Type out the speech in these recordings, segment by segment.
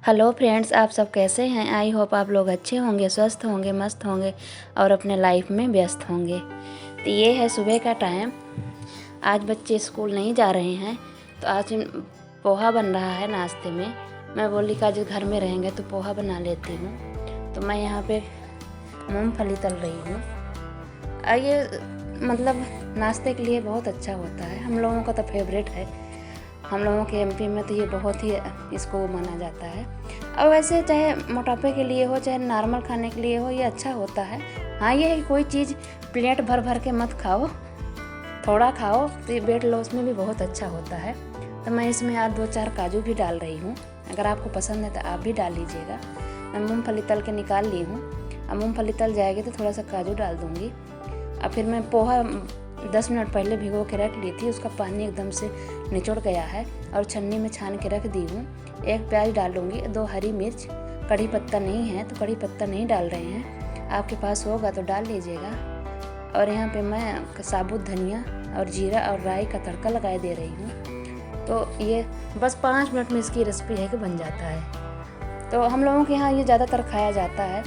Hello friends, आप सब कैसे हैं। आई होप आप लोग अच्छे होंगे, स्वस्थ होंगे, मस्त होंगे और अपने लाइफ में व्यस्त होंगे। तो ये है सुबह का टाइम। आज बच्चे स्कूल नहीं जा रहे हैं तो आज पोहा बन रहा है नाश्ते में। मैं बोली कि आज घर में रहेंगे तो पोहा बना लेती हूँ। तो मैं यहाँ पे मूंगफली तल रही हूँ। ये मतलब नाश्ते के लिए बहुत अच्छा होता है। हम लोगों का तो फेवरेट है। हम लोगों के एमपी में तो ये बहुत ही इसको माना जाता है। और वैसे चाहे मोटापे के लिए हो चाहे नॉर्मल खाने के लिए हो, ये अच्छा होता है। हाँ, ये है कि कोई चीज़ प्लेट भर भर के मत खाओ, थोड़ा खाओ तो वेट लॉस में भी बहुत अच्छा होता है। तो मैं इसमें आज 2-4 काजू भी डाल रही हूँ। अगर आपको पसंद है तो आप भी डाल लीजिएगा। मैं मूँगफली तल के निकाल ली हूँ। अब मूँगफली तल जाएगी तो थोड़ा सा काजू डाल दूँगी। और फिर मैं पोहा 10 मिनट पहले भिगो के रख ली थी। उसका पानी एकदम से निचोड़ गया है और छन्नी में छान के रख दी हूँ। 1 प्याज डालूँगी, 2 हरी मिर्च। कड़ी पत्ता नहीं है तो कड़ी पत्ता नहीं डाल रहे हैं, आपके पास होगा तो डाल लीजिएगा। और यहाँ पे मैं साबुत धनिया और जीरा और राई का तड़का लगाए दे रही हूँ। तो ये बस 5 मिनट में इसकी रेसिपी है कि बन जाता है। तो हम लोगों के यहाँ ये ज़्यादातर खाया जाता है,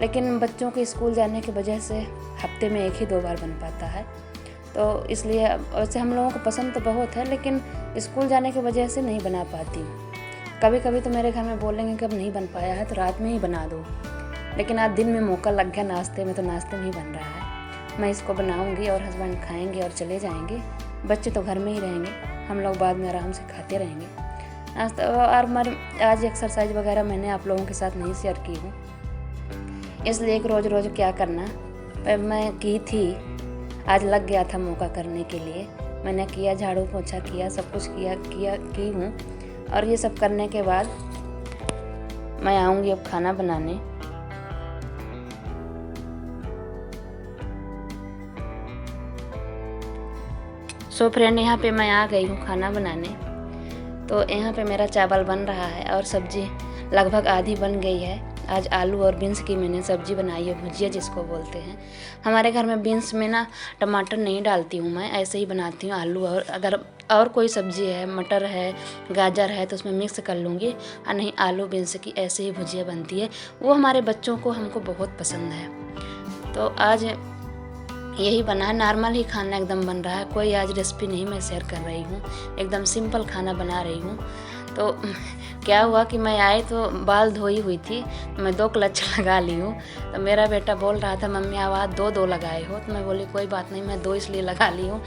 लेकिन बच्चों के स्कूल जाने की वजह से हफ्ते में 1 ही 2 बार बन पाता है। तो इसलिए वैसे हम लोगों को पसंद तो बहुत है, लेकिन स्कूल जाने की वजह से नहीं बना पाती। कभी कभी तो मेरे घर में बोलेंगे कि अब नहीं बन पाया है तो रात में ही बना दो, लेकिन आज दिन में मौका लग गया नाश्ते में तो नाश्ते में ही बन रहा है। मैं इसको बनाऊंगी और हस्बैंड खाएंगे और चले जाएंगे। बच्चे तो घर में ही रहेंगे, हम लोग बाद में आराम से खाते रहेंगे नाश्ता। और आज एक्सरसाइज वगैरह मैंने आप लोगों के साथ नहीं शेयर की हूँ, इसलिए एक रोज़ रोज़ क्या करना मैं की थी। आज लग गया था मौका करने के लिए। मैंने किया, झाड़ू पोछा किया, सब कुछ की हूँ। और ये सब करने के बाद मैं आऊँगी अब खाना बनाने। सो फ्रेंड, यहाँ पे मैं आ गई हूँ खाना बनाने। तो यहाँ पे मेरा चावल बन रहा है और सब्जी लगभग आधी बन गई है। आज आलू और बीन्स की मैंने सब्जी बनाई है, भुजिया जिसको बोलते हैं। हमारे घर में बीन्स में ना टमाटर नहीं डालती हूँ, मैं ऐसे ही बनाती हूँ आलू। और अगर और कोई सब्जी है, मटर है, गाजर है, तो उसमें मिक्स कर लूँगी। और नहीं, आलू बीन्स की ऐसे ही भुजिया बनती है। वो हमारे बच्चों को हमको बहुत पसंद है। तो आज यही बना है, नॉर्मल ही खाना एकदम बन रहा है। कोई आज रेसिपी नहीं मैं शेयर कर रही हूँ, एकदम सिंपल खाना बना रही हूँ। तो क्या हुआ कि मैं आई तो बाल धोई हुई थी, तो मैं 2 क्लच लगा ली हूँ। तो मेरा बेटा बोल रहा था मम्मी आवाज़ 2 लगाए हो। तो मैं बोली कोई बात नहीं, मैं 2 इसलिए लगा ली हूँ,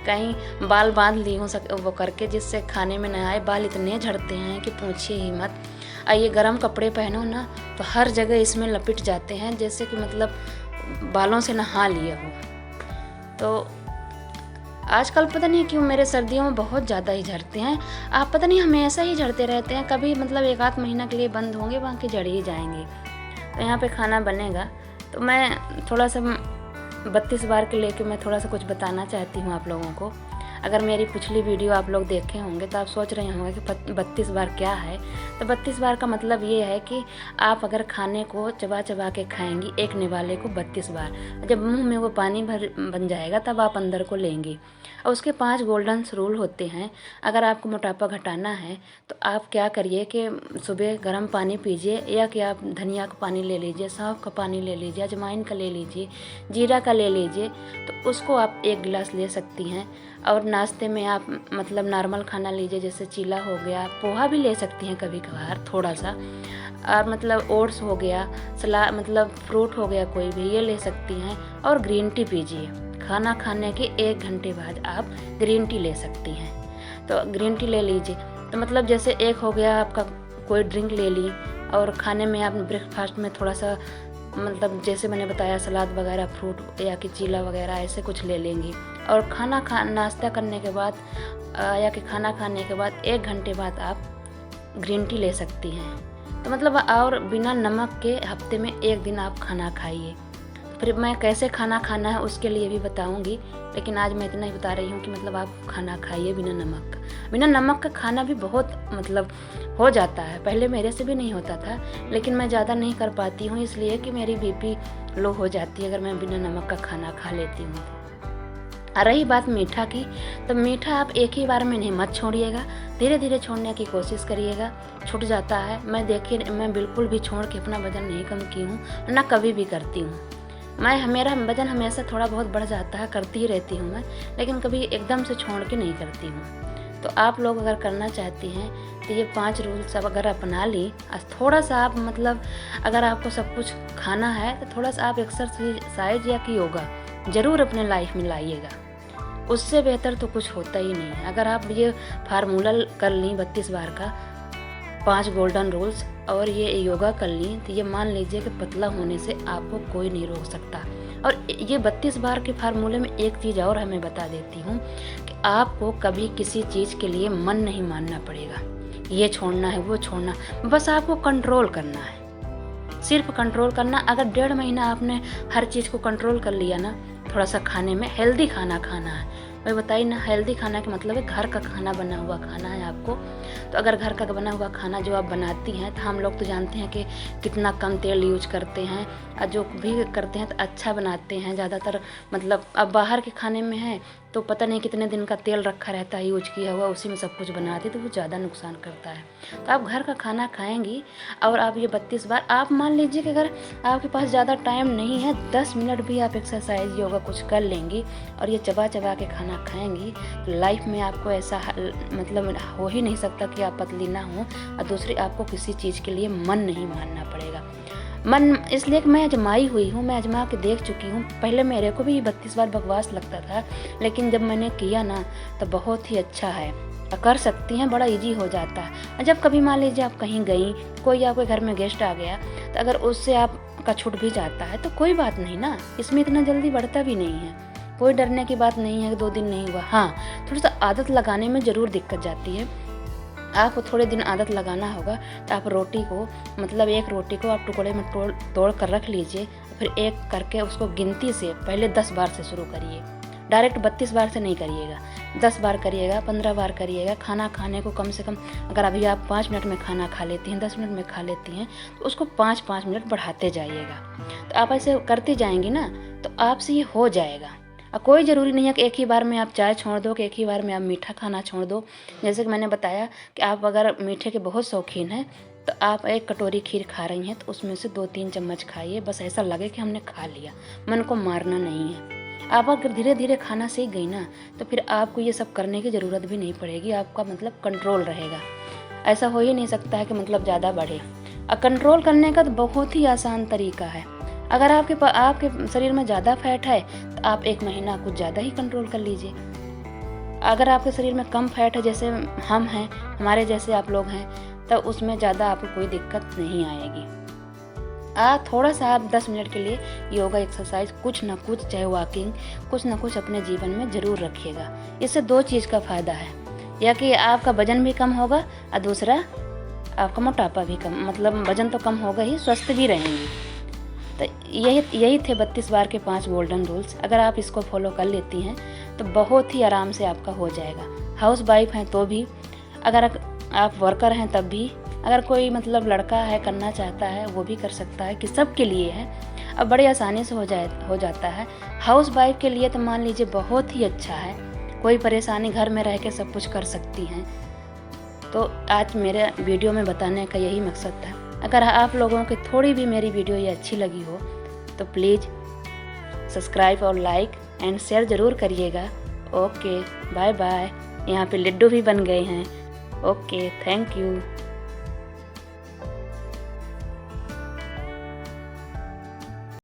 कहीं बाल बांध ली हूँ वो करके, जिससे खाने में न आए। बाल इतने झड़ते हैं कि पूछिए ही मत। और ये गर्म कपड़े पहनो ना तो हर जगह इसमें लपेट जाते हैं, जैसे कि मतलब बालों से नहा लिए हो। तो आजकल पता नहीं क्यों मेरे सर्दियों में बहुत ज़्यादा ही झड़ते हैं। आप पता नहीं हमेशा ही झड़ते रहते हैं, कभी मतलब 1-8 महीना के लिए बंद होंगे, बाकी झड़ ही जाएंगे। तो यहाँ पे खाना बनेगा। तो मैं थोड़ा सा 32 बार के लेके मैं थोड़ा सा कुछ बताना चाहती हूँ आप लोगों को। अगर मेरी पिछली वीडियो आप लोग देखे होंगे तो आप सोच रहे होंगे कि 32 बार क्या है। तो 32 बार का मतलब ये है कि आप अगर खाने को चबा चबा के खाएंगी एक निवाले को 32 बार, जब मुंह में वो पानी भर बन जाएगा तब आप अंदर को लेंगी। और उसके 5 गोल्डन रूल होते हैं। अगर आपको मोटापा घटाना है तो आप क्या करिए कि सुबह गर्म पानी पीजिए, या कि आप धनिया का पानी ले लीजिए, सौंफ का पानी ले लीजिए, अजवाइन का ले लीजिए, जीरा का ले लीजिए। तो उसको आप 1 गिलास ले सकती हैं। और नाश्ते में आप मतलब नॉर्मल खाना लीजिए, जैसे चीला हो गया, पोहा भी ले सकती हैं कभी कभार थोड़ा सा। और मतलब ओट्स हो गया, सलाद मतलब फ्रूट हो गया कोई भी, ये ले सकती हैं। और ग्रीन टी पीजिए। खाना खाने के 1 घंटे बाद आप ग्रीन टी ले सकती हैं। तो ग्रीन टी ले लीजिए। तो मतलब जैसे एक हो गया आपका कोई ड्रिंक ले ली, और खाने में आप ब्रेकफास्ट में थोड़ा सा मतलब जैसे मैंने बताया सलाद वगैरह, फ्रूट या कि चीला वगैरह ऐसे कुछ ले लेंगी। और नाश्ता करने के बाद या कि खाना खाने के बाद 1 घंटे बाद आप ग्रीन टी ले सकती हैं। तो मतलब और बिना नमक के हफ्ते में 1 दिन आप खाना खाइए। फिर मैं कैसे खाना खाना है उसके लिए भी बताऊंगी, लेकिन आज मैं इतना ही बता रही हूँ कि मतलब आप खाना खाइए बिना नमक का। बिना नमक का खाना भी बहुत मतलब हो जाता है। पहले मेरे से भी नहीं होता था, लेकिन मैं ज़्यादा नहीं कर पाती हूँ, इसलिए कि मेरी बीपी लो हो जाती है अगर मैं बिना नमक का खाना खा लेती हूँ। रही बात मीठा की, तो मीठा आप एक ही बार में नहीं मत छोड़िएगा, धीरे धीरे छोड़ने की कोशिश करिएगा। छूट जाता है। मैं बिल्कुल भी छोड़ के अपना वज़न नहीं कम की हूँ, ना कभी भी करती हूँ। मेरा वज़न हमेशा थोड़ा बहुत बढ़ जाता है, करती ही रहती हूँ मैं, लेकिन कभी एकदम से छोड़ के नहीं करती हूँ। तो आप लोग अगर करना चाहती हैं तो ये 5 रूल्स अब अगर अपना ली, थोड़ा सा आप मतलब अगर आपको सब कुछ खाना है तो थोड़ा सा आप एक्सरसाइज या कि योगा ज़रूर अपने लाइफ में लाइएगा। उससे बेहतर तो कुछ होता ही नहीं है। अगर आप ये फार्मूला कर लीं 32 बार का, 5 गोल्डन रूल्स, और ये योगा कर लीं, तो ये मान लीजिए कि पतला होने से आपको कोई नहीं रोक सकता। और ये 32 बार के फार्मूले में एक चीज़ और है, मैं बता देती हूँ कि आपको कभी किसी चीज़ के लिए मन नहीं मानना पड़ेगा, ये छोड़ना है वो छोड़ना, बस आपको कंट्रोल करना है, सिर्फ कंट्रोल करना। अगर 1.5 महीना आपने हर चीज़ को कंट्रोल कर लिया ना, थोड़ा सा खाने में हेल्दी खाना खाना है। मैं बताई ना, हेल्दी खाना का मतलब है घर का खाना बना हुआ खाना है आपको। तो अगर घर का बना हुआ खाना जो आप बनाती हैं, तो हम लोग तो जानते हैं कि कितना कम तेल यूज करते हैं, और जो भी करते हैं तो अच्छा बनाते हैं ज़्यादातर। मतलब अब बाहर के खाने में है तो पता नहीं कितने दिन का तेल रखा रहता है, यूज किया हुआ, उसी में सब कुछ बनाते, तो वो ज़्यादा नुकसान करता है। तो आप घर का खाना खाएंगी और आप ये 32 बार, आप मान लीजिए कि अगर आपके पास ज़्यादा टाइम नहीं है, 10 मिनट भी आप एक्सरसाइज योगा कुछ कर लेंगी और ये चबा चबा के खाना खाएंगी, तो लाइफ में आपको ऐसा मतलब हो ही नहीं सकता कि आप पतली ना हो। और दूसरी, आपको किसी चीज़ के लिए मन नहीं मानना पड़ेगा। मन इसलिए कि मैं आजमाई हुई हूँ, मैं आजमा के देख चुकी हूँ। पहले मेरे को भी 32 बार बकवास लगता था, लेकिन जब मैंने किया ना तो बहुत ही अच्छा है। कर सकती हैं, बड़ा इजी हो जाता है। जब कभी मान लीजिए आप कहीं गई, कोई आपके घर में गेस्ट आ गया, तो अगर उससे आपका छूट भी जाता है तो कोई बात नहीं ना, इसमें इतना जल्दी बढ़ता भी नहीं है, कोई डरने की बात नहीं है कि 2 दिन नहीं हुआ। हाँ, थोड़ा सा आदत लगाने में ज़रूर दिक्कत जाती है। आपको थोड़े दिन आदत लगाना होगा, तो आप रोटी को मतलब एक रोटी को आप टुकड़े में तोड़ कर रख लीजिए, फिर एक करके उसको गिनती से पहले 10 बार से शुरू करिए। डायरेक्ट 32 बार से नहीं करिएगा, 10 बार करिएगा, 15 बार करिएगा। खाना खाने को कम से कम, अगर अभी आप 5 मिनट में खाना खा लेती हैं, 10 मिनट में खा लेती हैं, तो उसको 5-5 मिनट बढ़ाते जाइएगा। तो आप ऐसे करती जाएंगी ना, तो आपसे ये हो जाएगा। और कोई ज़रूरी नहीं है कि एक ही बार में आप चाय छोड़ दो, कि एक ही बार में आप मीठा खाना छोड़ दो। जैसे कि मैंने बताया कि आप अगर मीठे के बहुत शौकीन हैं, तो आप 1 कटोरी खीर खा रही हैं, तो उसमें से 2-3 चम्मच खाइए, बस ऐसा लगे कि हमने खा लिया, मन को मारना नहीं है। आप अगर धीरे धीरे खाना सीख गई ना, तो फिर आपको ये सब करने की ज़रूरत भी नहीं पड़ेगी, आपका मतलब कंट्रोल रहेगा। ऐसा हो ही नहीं सकता है कि मतलब ज़्यादा बढ़े। और कंट्रोल करने का तो बहुत ही आसान तरीका है। अगर आपके शरीर में ज़्यादा फैट है, तो आप 1 महीना कुछ ज़्यादा ही कंट्रोल कर लीजिए। अगर आपके शरीर में कम फैट है, जैसे हम हैं, हमारे जैसे आप लोग हैं, तो उसमें ज़्यादा आपको कोई दिक्कत नहीं आएगी। थोड़ा सा आप 10 मिनट के लिए योगा एक्सरसाइज, कुछ ना कुछ, चाहे वॉकिंग, कुछ ना कुछ अपने जीवन में ज़रूर रखिएगा। इससे 2 चीज़ का फ़ायदा है, या कि आपका वजन भी कम होगा, और दूसरा आपका मोटापा भी कम, मतलब वजन तो कम होगा ही, स्वस्थ भी रहेंगी। तो यही थे 32 बार के 5 गोल्डन रूल्स। अगर आप इसको फॉलो कर लेती हैं तो बहुत ही आराम से आपका हो जाएगा। हाउस वाइफ हैं तो भी, अगर आप वर्कर हैं तब भी, अगर कोई मतलब लड़का है करना चाहता है वो भी कर सकता है, कि सबके लिए है। अब बड़ी आसानी से हो जाता है। हाउस वाइफ के लिए तो मान लीजिए बहुत ही अच्छा है, कोई परेशानी, घर में रह के सब कुछ कर सकती हैं। तो आज मेरे वीडियो में बताने का यही मकसद था। अगर आप लोगों की थोड़ी भी मेरी वीडियो ये अच्छी लगी हो तो प्लीज़ सब्सक्राइब और लाइक एंड शेयर ज़रूर करिएगा। Okay, bye bye. यहाँ पे लड्डू भी बन गए हैं। Okay, thank you.